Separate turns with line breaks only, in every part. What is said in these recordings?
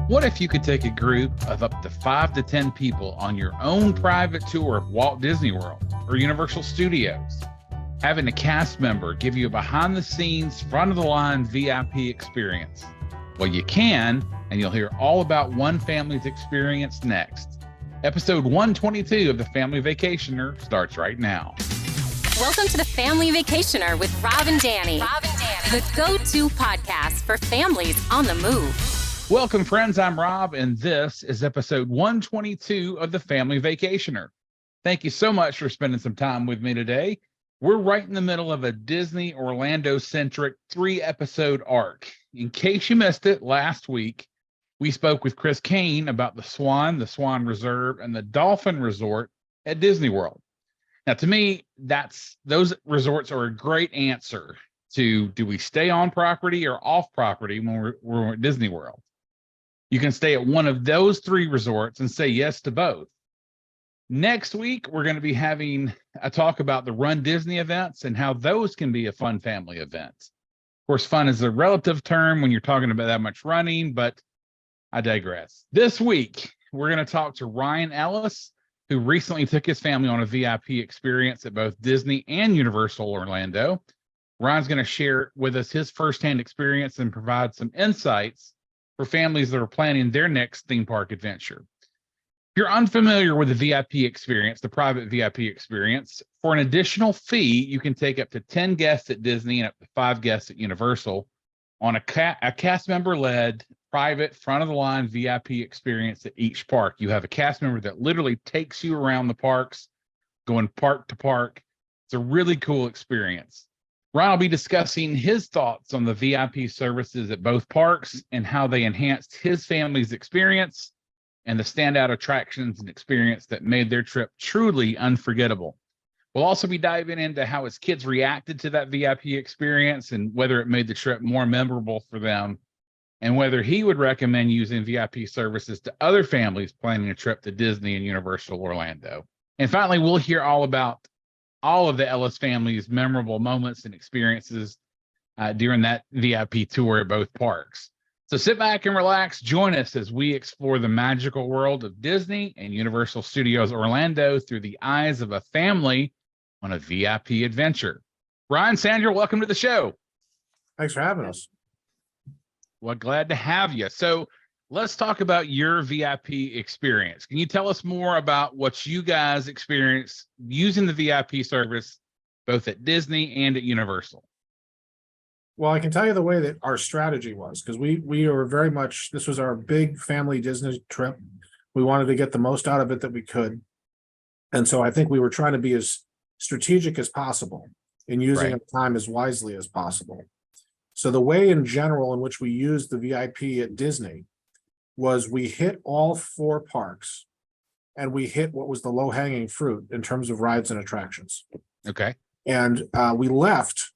What if you could take a group of up to 5 to 10 people on your own private tour of Walt Disney World or Universal Studios, having a cast member give you a behind-the-scenes, front-of-the-line VIP experience? Well, you can, and you'll hear all about one family's experience next. Episode 122 of The Family Vacationer starts right now.
Welcome to The Family Vacationer with Rob and Danny. The go-to podcast for families on the move.
Welcome, friends. I'm Rob, and this is episode 122 of The Family Vacationer. Thank you so much for spending some time with me today. We're right in the middle of a Disney Orlando-centric 3-episode arc. In case you missed it, last week, we spoke with Chris Kane about the Swan Reserve, and the Dolphin Resort at Disney World. Now, to me, those resorts are a great answer to, do we stay on property or off property when we're at Disney World? You can stay at one of those 3 resorts and say yes to both. Next week, we're going to be having a talk about the Run Disney events and how those can be a fun family event. Of course, fun is a relative term when you're talking about that much running, but I digress. This week, we're going to talk to Ryan Ellis, who recently took his family on a VIP experience at both Disney and Universal Orlando. Ryan's going to share with us his firsthand experience and provide some insights for families that are planning their next theme park adventure. If you're unfamiliar with the VIP experience, the private VIP experience, for an additional fee, you can take up to 10 guests at Disney and up to 5 guests at Universal on a cast member-led, private, front-of-the-line VIP experience at each park. You have a cast member that literally takes you around the parks, going park to park. It's a really cool experience. Ryan will be discussing his thoughts on the VIP services at both parks and how they enhanced his family's experience and the standout attractions and experience that made their trip truly unforgettable. We'll also be diving into how his kids reacted to that VIP experience and whether it made the trip more memorable for them, and whether he would recommend using VIP services to other families planning a trip to Disney and Universal Orlando. And finally, we'll hear all about all of the Ellis family's memorable moments and experiences during that VIP tour at both parks. So sit back and relax. Join us as we explore the magical world of Disney and Universal Studios Orlando through the eyes of a family on a VIP adventure. Ryan, Sandra, welcome to the show.
Thanks for having us.
Well, glad to have you. So let's talk about your VIP experience. Can you tell us more about what you guys experienced using the VIP service, both at Disney and at Universal?
Well, I can tell you the way that our strategy was, because we were very much, this was our big family Disney trip. We wanted to get the most out of it that we could. And so I think we were trying to be as strategic as possible in using our time as wisely as possible. So the way in general in which we used the VIP at Disney was we hit all 4 parks and we hit what was the low-hanging fruit in terms of rides and attractions.
Okay.
And we left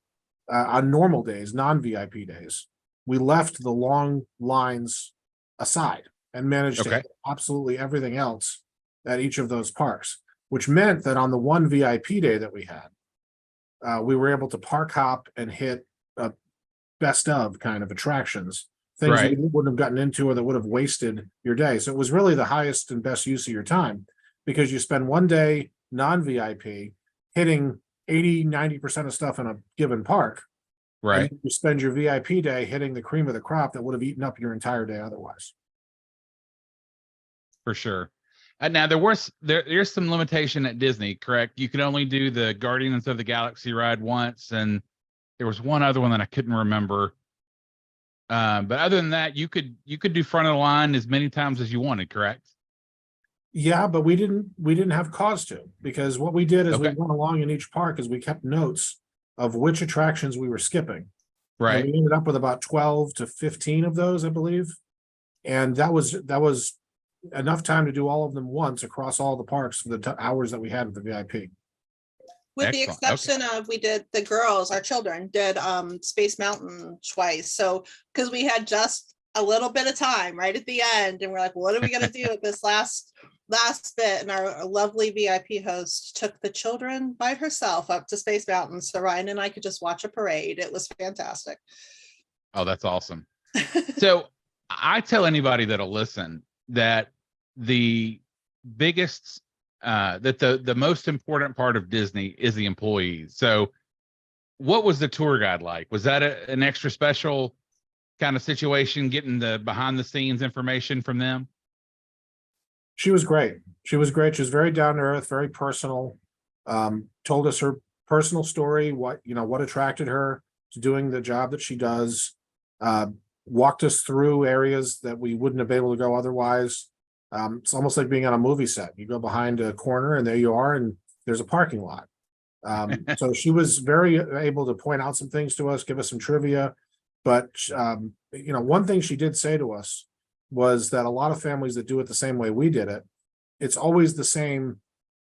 on normal days, non-VIP days, we left the long lines aside and managed to hit absolutely everything else at each of those parks, which meant that on the one VIP day that we had, we were able to park hop and hit best of kind of attractions, things that you wouldn't have gotten into or that would have wasted your day. So it was really the highest and best use of your time, because you spend one day non-VIP hitting 80-90% of stuff in a given park.
Right.
And you spend your VIP day hitting the cream of the crop that would have eaten up your entire day otherwise.
For sure. Now there's some limitation at Disney, correct? You could only do the Guardians of the Galaxy ride once, and there was one other one that I couldn't remember. But other than that, you could do front of the line as many times as you wanted, correct?
Yeah, but we didn't have cause to, because what we did is we went along in each park as we kept notes of which attractions we were skipping.
Right.
And we ended up with about 12 to 15 of those, I believe. And that was enough time to do all of them once across all the parks for the hours that we had with the VIP.
With the exception of, we did, the girls, our children did Space Mountain twice. So because we had just a little bit of time right at the end, and we're like, what are we going to do with this last bit? And our lovely VIP host took the children by herself up to Space Mountain, so Ryan and I could just watch a parade. It was fantastic.
Oh, that's awesome. So I tell anybody that'll listen that the biggest that the most important part of Disney is the employees. So what was the tour guide like? Was that an extra special kind of situation, getting the behind the scenes information from them?
She was great. She was great. She was very down to earth, very personal. Told us her personal story, what attracted her to doing the job that she does. Walked us through areas that we wouldn't have been able to go otherwise. It's almost like being on a movie set. You go behind a corner and there you are, and there's a parking lot. So she was very able to point out some things to us, give us some trivia. But one thing she did say to us was that a lot of families that do it the same way we did it, it's always the same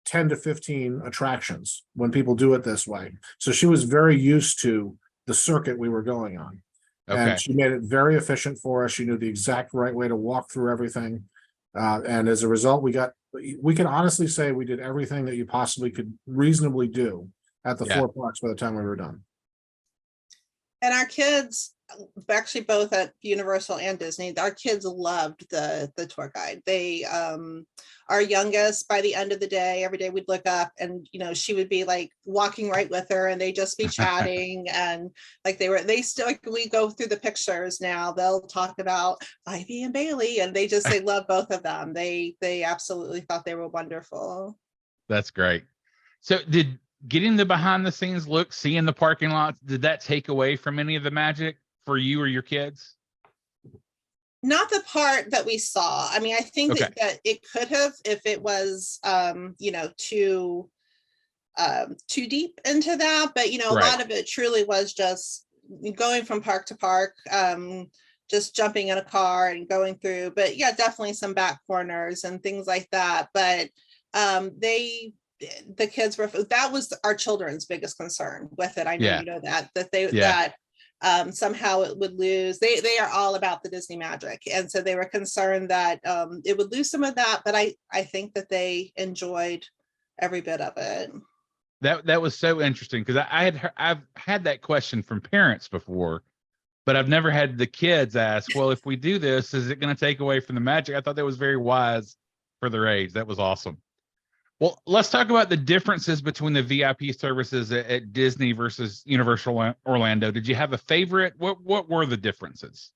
10 to 15 attractions when people do it this way. So she was very used to the circuit we were going on.
Okay.
And she made it very efficient for us. She knew the exact right way to walk through everything. And as a result, we can honestly say we did everything that you possibly could reasonably do at the 4 parks by the time we were done.
And our kids, actually both at Universal and Disney, our kids loved the tour guide. They, our youngest, by the end of the day, every day we'd look up and, she would be like walking right with her and they'd just be chatting. And like they still, like, we go through the pictures now, they'll talk about Ivy and Bailey, and they love both of them. They absolutely thought they were wonderful.
That's great. So did getting the behind the scenes look, seeing the parking lots, did that take away from any of the magic for you or your kids?
Not the part that we saw. I mean, I think that it could have, if it was, too deep into that, but a lot of it truly was just going from park to park, just jumping in a car and going through, but yeah, definitely some back corners and things like that. But the kids that was our children's biggest concern with it. I know that somehow it would lose. They are all about the Disney magic, and so they were concerned that it would lose some of that. But I think that they enjoyed every bit of it.
That was so interesting, because I've had that question from parents before, but I've never had the kids ask, well, if we do this, is it going to take away from the magic? I thought that was very wise for their age. That was awesome. Well, let's talk about the differences between the VIP services at Disney versus Universal Orlando. Did you have a favorite? What were the differences?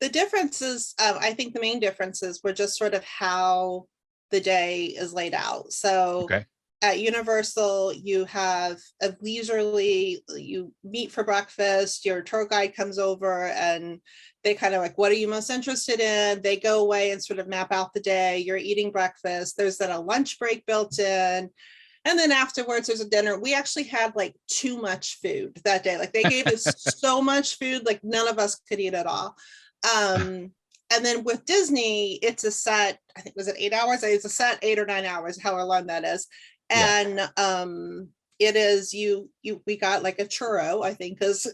The differences, I think the main differences were just sort of how the day is laid out. So at Universal, you have a leisurely, you meet for breakfast, your tour guide comes over and they kind of like, what are you most interested in? They go away and sort of map out the day. You're eating breakfast. There's then a lunch break built in. And then afterwards, there's a dinner. We actually had like too much food that day. Like they gave us so much food, like none of us could eat it all. And then with Disney, it's a set, I think, was it 8 hours? It's a set 8 or 9 hours, however long that is. And it is we got like a churro, I think, because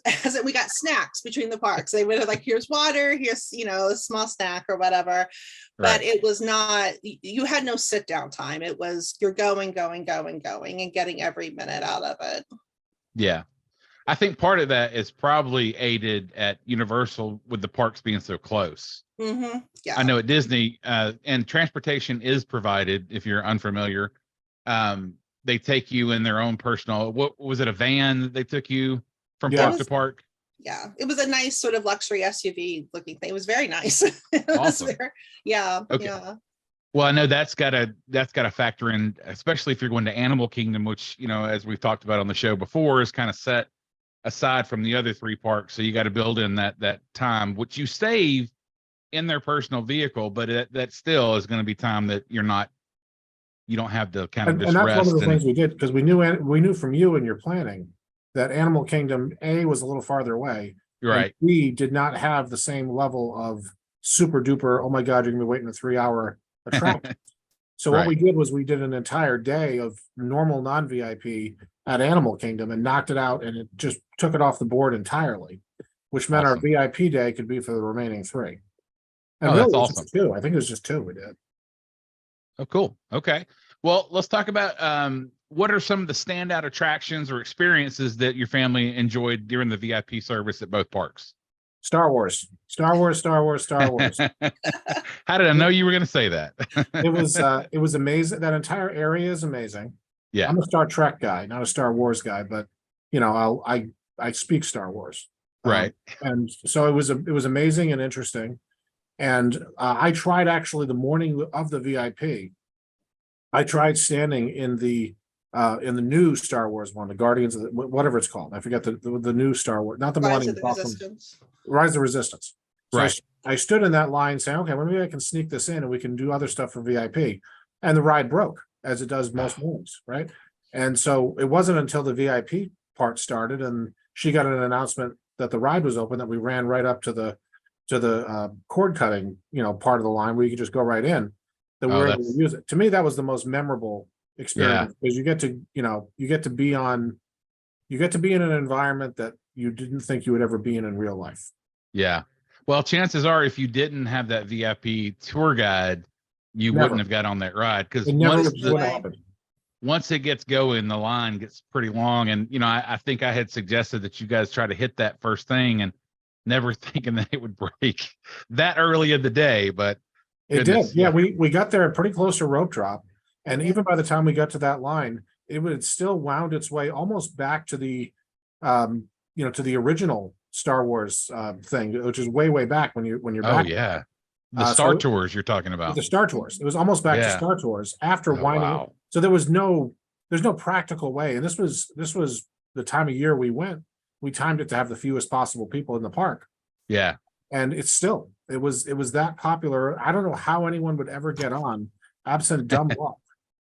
we got snacks between the parks. They would have like, here's water, here's a small snack or whatever. But it was not, you had no sit down time. It was you're going and getting every minute out of it. Yeah.
I think part of that is probably aided at Universal with the parks being so close.
Mm-hmm. Yeah.
I know at Disney, and transportation is provided if you're unfamiliar. They take you in their own personal, what was it, a van that they took you from park to park?
Yeah, it was a nice sort of luxury SUV looking thing. It was very nice.
Awesome.
Yeah.
Okay.
Yeah.
Well, I know that's gotta factor in, especially if you're going to Animal Kingdom, which, as we've talked about on the show before, is kind of set aside from the other 3 parks. So you got to build in that time, which you save in their personal vehicle, but that still is going to be time that you don't have to kind of just
that's
rest.
One of the things we did, because we knew from you and your planning that Animal Kingdom A was a little farther away.
Right.
And B did not have the same level of super duper, oh my God, you're gonna be waiting a 3-hour attraction. So what we did was we did an entire day of normal non-VIP at Animal Kingdom and knocked it out, and it just took it off the board entirely, which meant our VIP day could be for the remaining 3. And really,
that's awesome.
2. I think it was just 2 we did.
Oh, cool. Okay. Well, let's talk about what are some of the standout attractions or experiences that your family enjoyed during the VIP service at both parks?
Star Wars, Star Wars, Star Wars, Star Wars.
How did I know you were going to say that?
It was amazing. That entire area is amazing.
Yeah.
I'm a Star Trek guy, not a Star Wars guy, but I speak Star Wars.
Right.
And so it was amazing and interesting. And I tried actually the morning of the VIP. I tried standing in the new Star Wars one, the Guardians of whatever it's called. I forget the new Star Wars, not the
Rise
Millennium
of the
Falcon.
Resistance.
Rise of the Resistance. So
Right.
I stood in that line saying, okay, well, maybe I can sneak this in and we can do other stuff for VIP. And the ride broke, as it does most mornings, right? And so it wasn't until the VIP part started and she got an announcement that the ride was open that we ran right up to the cord cutting, part of the line where you could just go right in, that we were able to use it. To me, that was the most memorable experience because you get to be in an environment that you didn't think you would ever be in real life.
Yeah. Well, chances are if you didn't have that VIP tour guide, you
Never.
wouldn't have got on that ride because
It never would have happened.
once it gets going, the line gets pretty long. And, I think I had suggested that you guys try to hit that first thing and never thinking that it would break that early in the day, but
it did. Yeah, we got there pretty close to rope drop. And even by the time we got to that line, it would still wound its way almost back to the, to the original Star Wars thing, which is way back when you're back.
Oh, yeah. The Star Tours you're talking about.
The Star Tours. It was almost back to Star Tours after winding
wow.
up. So there's no practical way. And this was the time of year we went. We timed it to have the fewest possible people in the park.
Yeah.
And it was that popular. I don't know how anyone would ever get on absent dumb luck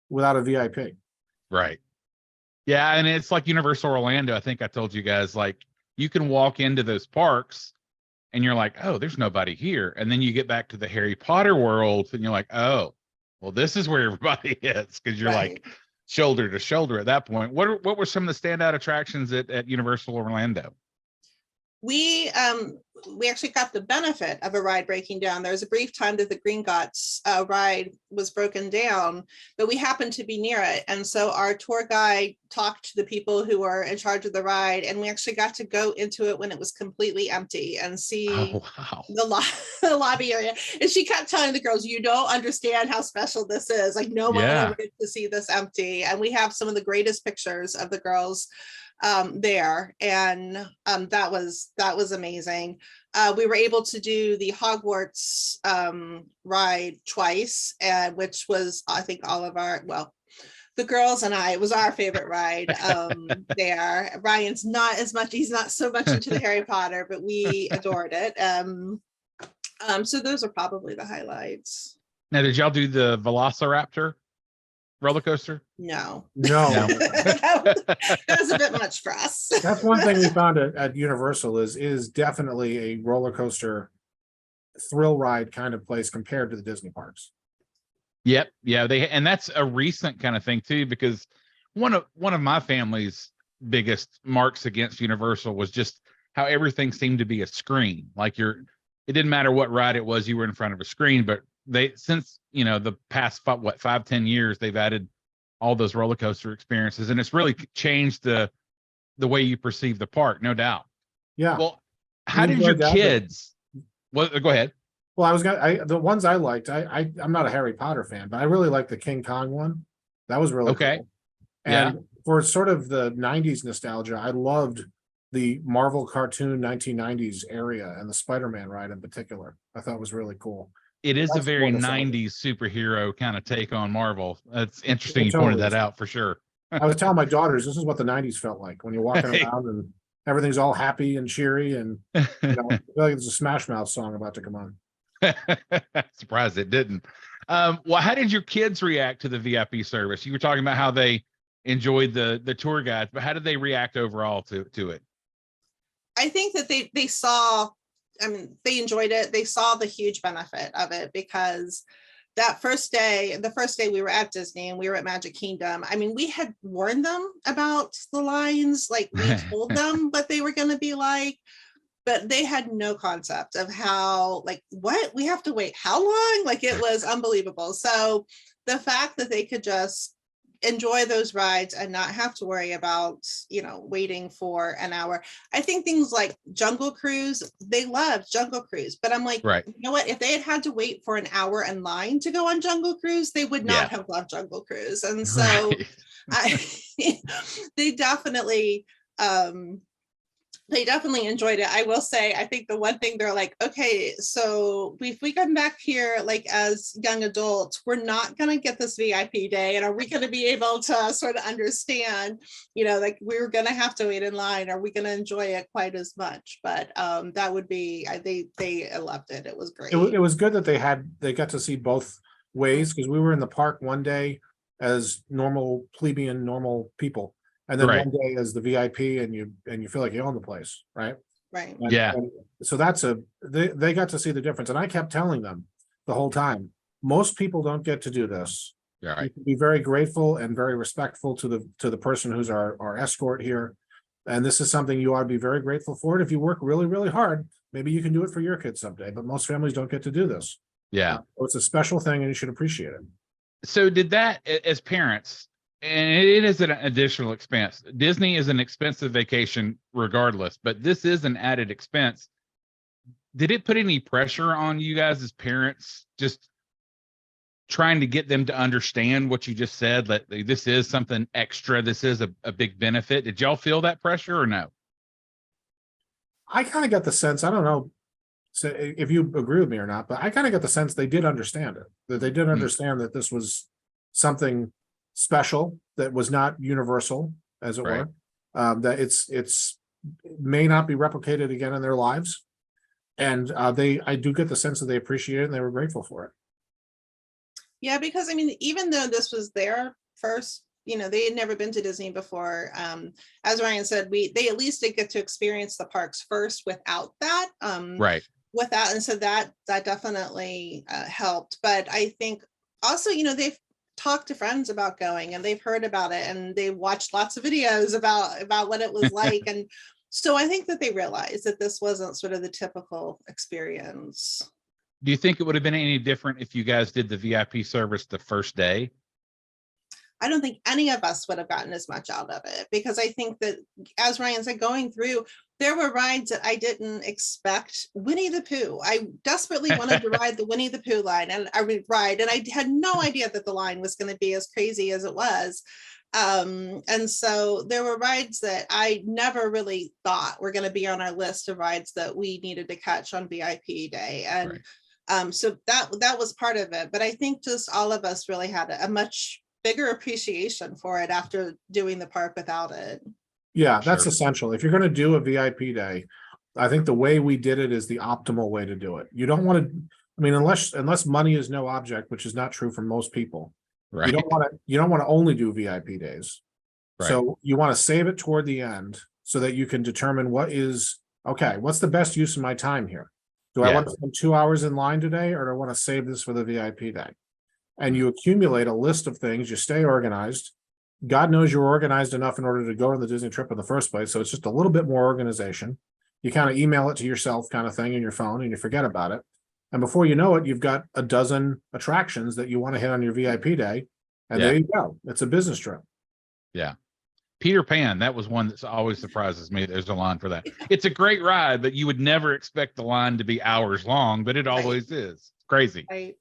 without a VIP.
Right. Yeah. And it's like Universal Orlando. I think I told you guys, like, you can walk into those parks and you're like, oh, there's nobody here. And then you get back to the Harry Potter world and you're like, oh, well, this is where everybody is, because you're like shoulder to shoulder at that point. What were some of the standout attractions at Universal Orlando?
We actually got the benefit of a ride breaking down. There was a brief time that the Gringotts ride was broken down, but we happened to be near it. And so our tour guide talked to the people who were in charge of the ride, and we actually got to go into it when it was completely empty and see the lobby area. And she kept telling the girls, you don't understand how special this is. Like, no one will ever get to see this empty. And we have some of the greatest pictures of the girls there, and that was amazing. We were able to do the Hogwarts ride twice, which was, I think, the girls and I, it was our favorite ride there. Ryan's he's not so much into the Harry Potter, but we adored it. So those are probably the highlights.
Now, did y'all do the Velociraptor roller coaster?
No.
That
was a bit much for us.
That's one thing we found at Universal is definitely a roller coaster thrill ride kind of place compared to the Disney parks.
Yep. Yeah. And that's a recent kind of thing too, because one of my family's biggest marks against Universal was just how everything seemed to be a screen. Like it didn't matter what ride it was, you were in front of a screen, but since the past 5-10 years, they've added all those roller coaster experiences, and it's really changed the way you perceive the park, no doubt.
Yeah.
Well, how did your kids? Well, go ahead.
Well, the ones I liked. I'm not a Harry Potter fan, but I really liked the King Kong one. That was really cool. And for sort of the 90s nostalgia, I loved the Marvel cartoon 1990s area and the Spider-Man ride in particular. I thought was really cool.
It is a very 90s superhero kind of take on Marvel. That's interesting. You pointed that out for sure.
I was telling my daughters, this is what the 90s felt like when you're walking around and everything's all happy and cheery, and I feel like there's a Smash Mouth song about to come on.
Surprised it didn't. Well, how did your kids react to the VIP service? You were talking about how they enjoyed the tour guides, but how did they react overall to it?
I think that they saw, they enjoyed it. They saw the huge benefit of it, because the first day we were at Disney and we were at Magic Kingdom, we had warned them about the lines, like we told them what they were going to be like, but they had no concept of how, like, what, we have to wait how long? Like, it was unbelievable. So the fact that they could just enjoy those rides and not have to worry about, waiting for an hour. I think things like Jungle Cruise, they loved Jungle Cruise, but I'm like,
Right.
you know what? If they had to wait for an hour in line to go on Jungle Cruise, they would not have loved Jungle Cruise. And so they definitely, enjoyed it. I will say, I think the one thing they're like, okay, so if we come back here like as young adults, we're not going to get this VIP day. And are we going to be able to sort of understand, like we're going to have to wait in line? Are we going to enjoy it quite as much? But that would be, they loved it. It was great.
It was good that they got to see both ways, because we were in the park one day as normal people. And then one day as the VIP, and you feel like you own the place, right?
Right.
And so they got to see the difference. And I kept telling them the whole time, most people don't get to do this.
Yeah.
You can be very grateful and very respectful to the person who's our escort here. And this is something you ought to be very grateful for. And if you work really, really hard, maybe you can do it for your kids someday. But most families don't get to do this.
Yeah.
So it's a special thing, and you should appreciate it.
So did that, as parents, and it is an additional expense. Disney is an expensive vacation regardless, but this is an added expense. Did it put any pressure on you guys as parents, just trying to get them to understand what you just said, that this is something extra, this is a big benefit? Did y'all feel that pressure or no?
I kind of got the sense, I don't know if you agree with me or not, but I kind of got the sense they did understand it, that they did understand that this was something special, that was not universal, as it were, that it may not be replicated again in their lives. And I do get the sense that they appreciate it and they were grateful for it.
Yeah, because even though this was their first, they had never been to Disney before. As Ryan said, they at least did get to experience the parks first without that. And so that definitely helped. But I think also, they've talked to friends about going, and they've heard about it, and they watched lots of videos about what it was like. And so I think that they realized that this wasn't sort of the typical experience.
Do you think it would have been any different if you guys did the VIP service the first day?
I don't think any of us would have gotten as much out of it, because I think that, as Ryan said, going through, there were rides that I didn't expect. Winnie the Pooh. I desperately wanted to ride the Winnie the Pooh line, and I had no idea that the line was going to be as crazy as it was. And so there were rides that I never really thought were going to be on our list of rides that we needed to catch on VIP day. And so that was part of it. But I think just all of us really had a much bigger appreciation for it after doing the park without it.
Yeah, that's essential. If you're going to do a VIP day, I think the way we did it is the optimal way to do it. You don't want to, unless money is no object, which is not true for most people.
Right.
You don't want to only do VIP days. Right. So you want to save it toward the end so that you can determine what's the best use of my time here? Do I want to spend 2 hours in line today, or do I want to save this for the VIP day? And you accumulate a list of things, you stay organized. God knows you're organized enough in order to go on the Disney trip in the first place. So it's just a little bit more organization. You kind of email it to yourself kind of thing in your phone, and you forget about it. And before you know it, you've got a dozen attractions that you want to hit on your VIP day. And there you go. It's a business trip.
Yeah. Peter Pan, that was one that always surprises me. There's a line for that. It's a great ride, but you would never expect the line to be hours long, but it always is. It's crazy.
Right.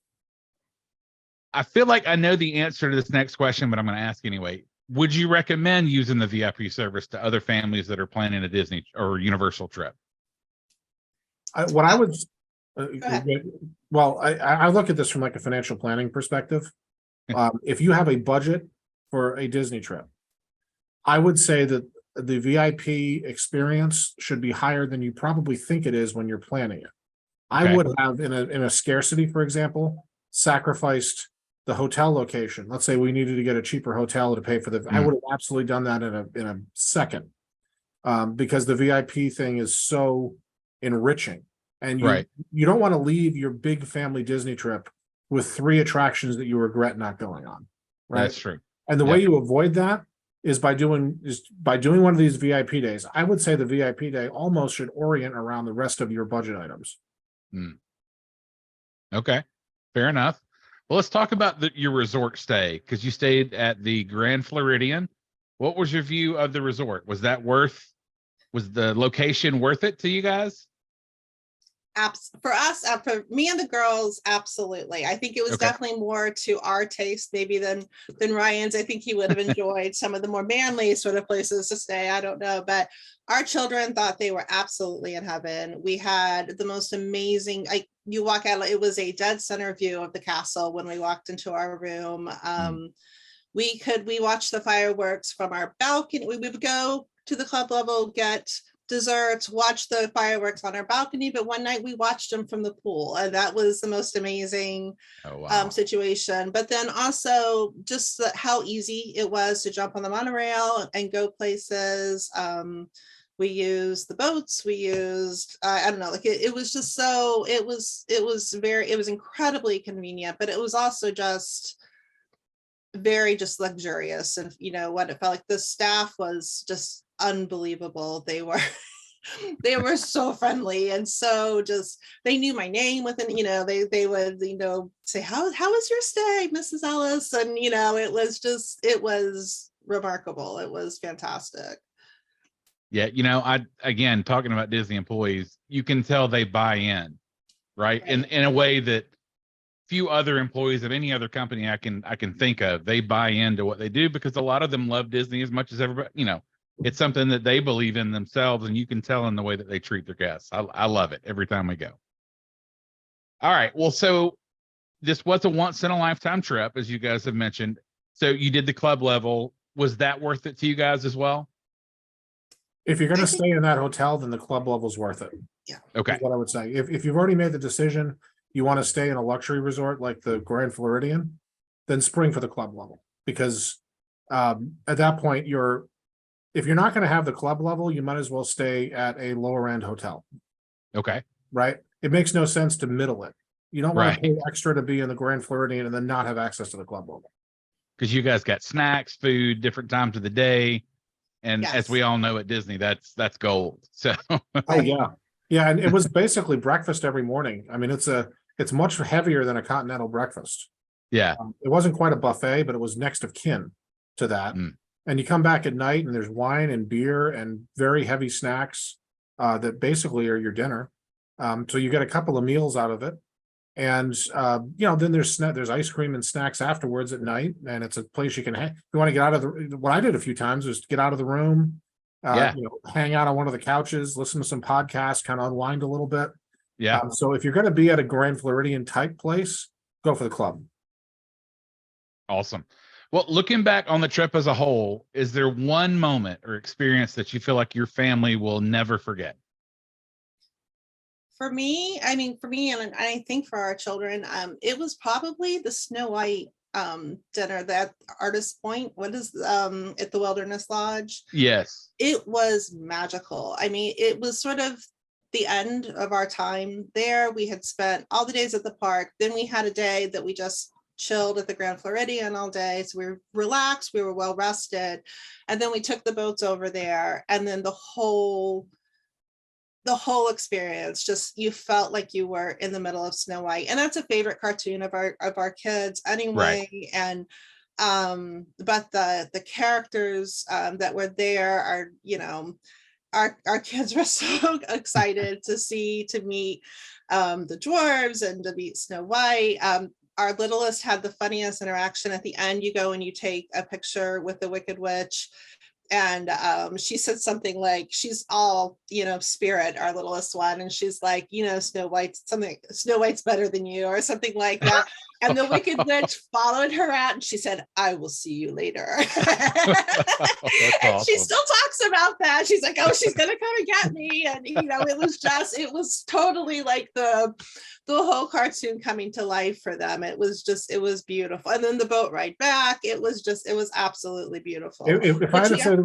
I feel like I know the answer to this next question, but I'm going to ask anyway. Would you recommend using the VIP service to other families that are planning a Disney or Universal trip?
I look at this from like a financial planning perspective. If you have a budget for a Disney trip, I would say that the VIP experience should be higher than you probably think it is when you're planning it. I would have, in a scarcity, for example, sacrificed the hotel location. Let's say we needed to get a cheaper hotel to pay for I would have absolutely done that in a second, because the VIP thing is so enriching, and you don't want to leave your big family Disney trip with 3 attractions that you regret not going on. Right,
that's true.
And the way you avoid that is by doing one of these VIP days. I would say the VIP day almost should orient around the rest of your budget items.
Okay, fair enough. Well, let's talk about your resort stay, because you stayed at the Grand Floridian. What was your view of the resort? Was the location worth it to you guys?
For us, for me and the girls, absolutely. I think it was definitely more to our taste maybe than Ryan's. I think he would have enjoyed some of the more manly sort of places to stay. I don't know, but our children thought they were absolutely in heaven. We had the most amazing, you walk out, it was a dead center view of the castle when we walked into our room. We watched the fireworks from our balcony. We would go to the club level, get desserts, watch the fireworks on our balcony, but one night we watched them from the pool, and that was the most amazing situation. But then also just how easy it was to jump on the monorail and go places. We used the boats, we used I don't know, like it was just so it was incredibly convenient, but it was also just very just luxurious. And what it felt like, the staff was just unbelievable. They were so friendly, and so just they knew my name within, they would say, how was your stay, Mrs. Ellis? And it was remarkable. It was fantastic.
Yeah, again, talking about Disney employees, you can tell they buy in, right? In a way that few other employees of any other company I can think of. They buy into what they do because a lot of them love Disney as much as everybody. It's something that they believe in themselves, and you can tell in the way that they treat their guests. I love it every time we go. All right, well, so this was a once in a lifetime trip, as you guys have mentioned. So you did the club level. Was that worth it to you guys as well?
If you're going to stay in that hotel, then the club level's worth it.
Yeah.
Okay.
Is what I would say. If you've already made the decision, you want to stay in a luxury resort like the Grand Floridian, then spring for the club level. Because at that point, if you're not going to have the club level, you might as well stay at a lower end hotel.
Okay.
Right? It makes no sense to middle it. You don't want to
Right.
pay extra to be in the Grand Floridian and then not have access to the club level.
Because you guys got snacks, food, different times of the day. And
Yes.
as we all know at Disney, that's gold. So
Oh yeah. Yeah, and it was basically breakfast every morning. I mean, it's much heavier than a continental breakfast.
yeah.
It wasn't quite a buffet, but it was next of kin to that. And you come back at night and there's wine and beer and very heavy snacks that basically are your dinner. So you get a couple of meals out of it. And then there's ice cream and snacks afterwards at night, and it's a place you can if you want to get out of the. What I did a few times was get out of the room, hang out on one of the couches, listen to some podcasts, kind of unwind a little bit.
Yeah.
So if you're going to be at a Grand Floridian type place, go for the club.
Awesome. Well, looking back on the trip as a whole, is there one moment or experience that you feel like your family will never forget?
For me, and I think for our children, it was probably the Snow White dinner that Artist Point, at the Wilderness Lodge.
Yes.
It was magical. I mean, it was sort of the end of our time there. We had spent all the days at the park. Then we had a day that we just chilled at the Grand Floridian all day. So we were relaxed, we were well rested. And then we took the boats over there, and then the whole experience, just you felt like you were in the middle of Snow White. And that's a favorite cartoon of our kids anyway. Right. And but the characters that were there are, our kids were so excited to meet the dwarves and to meet Snow White. Our littlest had the funniest interaction at the end. You go and you take a picture with the Wicked Witch, and she said something like, she's all, spirit, our littlest one. And she's like, Snow White's better than you, or something like that. And the Wicked Witch followed her out, and she said, I will see you later. And she still talks about that. She's like, oh, she's going to come and get me. And, it was totally like the whole cartoon coming to life for them. It was beautiful. And then the boat ride back, it was absolutely beautiful.
If I had to say,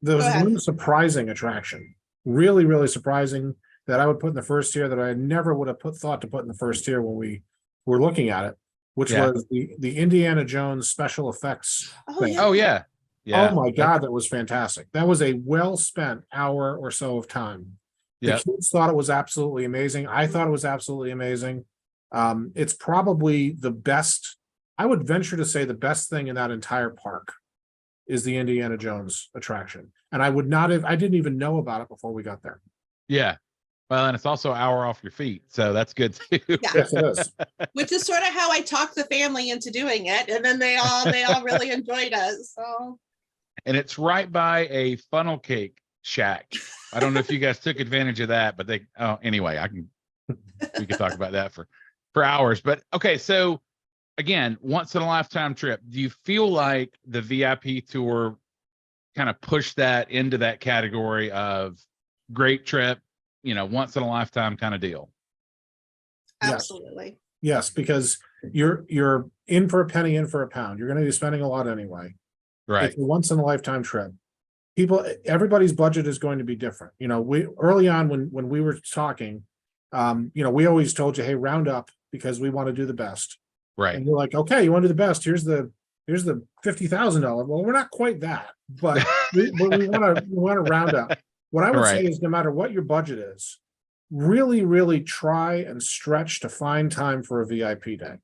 there was one surprising attraction, really, really surprising, that I would put in the first tier that I never would have thought to put in the first tier when we were looking at it, which was the Indiana Jones special effects.
Oh yeah.
Oh my God, that was fantastic. That was a well-spent hour or so of time. The kids thought it was absolutely amazing. I thought it was absolutely amazing. It's probably the best I would venture to say the best thing in that entire park is the Indiana Jones attraction. And I didn't even know about it before we got there.
Yeah. Well, and it's also an hour off your feet. So that's good too.
Yeah.
Yes, it is.
Which is sort of how I talked the family into doing it. And then they all really enjoyed it. So.
And it's right by a funnel cake shack. I don't know if you guys took advantage of that, but anyway, we could talk about that for hours. But okay, so again, once in a lifetime trip. Do you feel like the VIP tour kind of pushed that into that category of great trip, once in a lifetime kind of deal?
Absolutely.
Yes, because you're in for a penny, in for a pound. You're going to be spending a lot anyway.
Right.
It's a once in a lifetime trip. Everybody's budget is going to be different. We early on when we were talking, we always told you, hey, round up because we want to do the best.
Right.
And you're like, okay, you want to do the best. Here's the $50,000. Well, we're not quite that, but we want to round up. What I would say is no matter what your budget is, really, really try and stretch to find time for a VIP day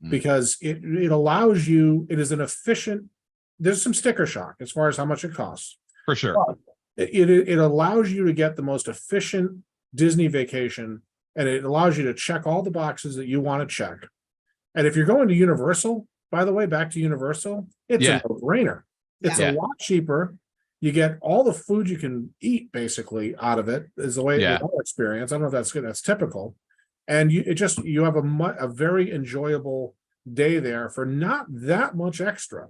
because it allows you, it is an efficient, there's some sticker shock as far as how much it costs.
For sure.
But it allows you to get the most efficient Disney vacation, and it allows you to check all the boxes that you want to check. And if you're going to Universal, by the way, back to Universal, it's a no-brainer. It's a lot cheaper. You get all the food you can eat basically out of it is the way the whole experience. I don't know if that's good. That's typical. And you have a very enjoyable day there for not that much extra.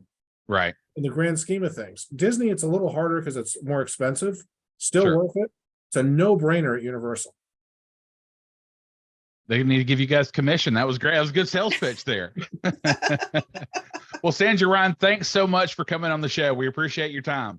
Right.
In the grand scheme of things. Disney, it's a little harder because it's more expensive. Still worth it. It's a no-brainer at Universal.
They need to give you guys commission. That was great. That was a good sales pitch there. Well, Sandra, Ryan, thanks so much for coming on the show. We appreciate your time.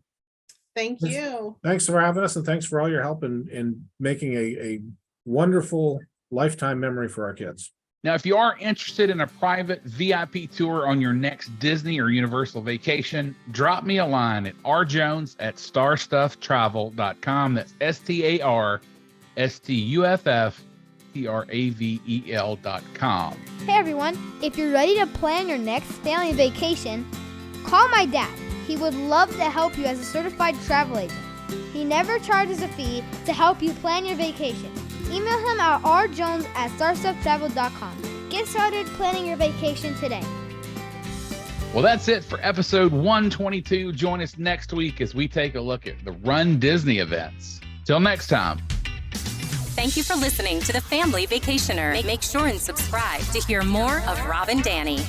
Thank you.
Thanks for having us, and thanks for all your help in making a wonderful lifetime memory for our kids.
Now, if you are interested in a private VIP tour on your next Disney or Universal vacation, drop me a line at rjones@starstufftravel.com. That's StarStuffTravel.com.
Hey everyone, if you're ready to plan your next family vacation, call my dad. He would love to help you as a certified travel agent. He never charges a fee to help you plan your vacation. Email him at rjones@starstufftravel.com. Get started planning your vacation today.
Well, that's it for episode 122. Join us next week as we take a look at the Run Disney events. Till next time.
Thank you for listening to The Family Vacationer. Make sure and subscribe to hear more of Rob and Danny.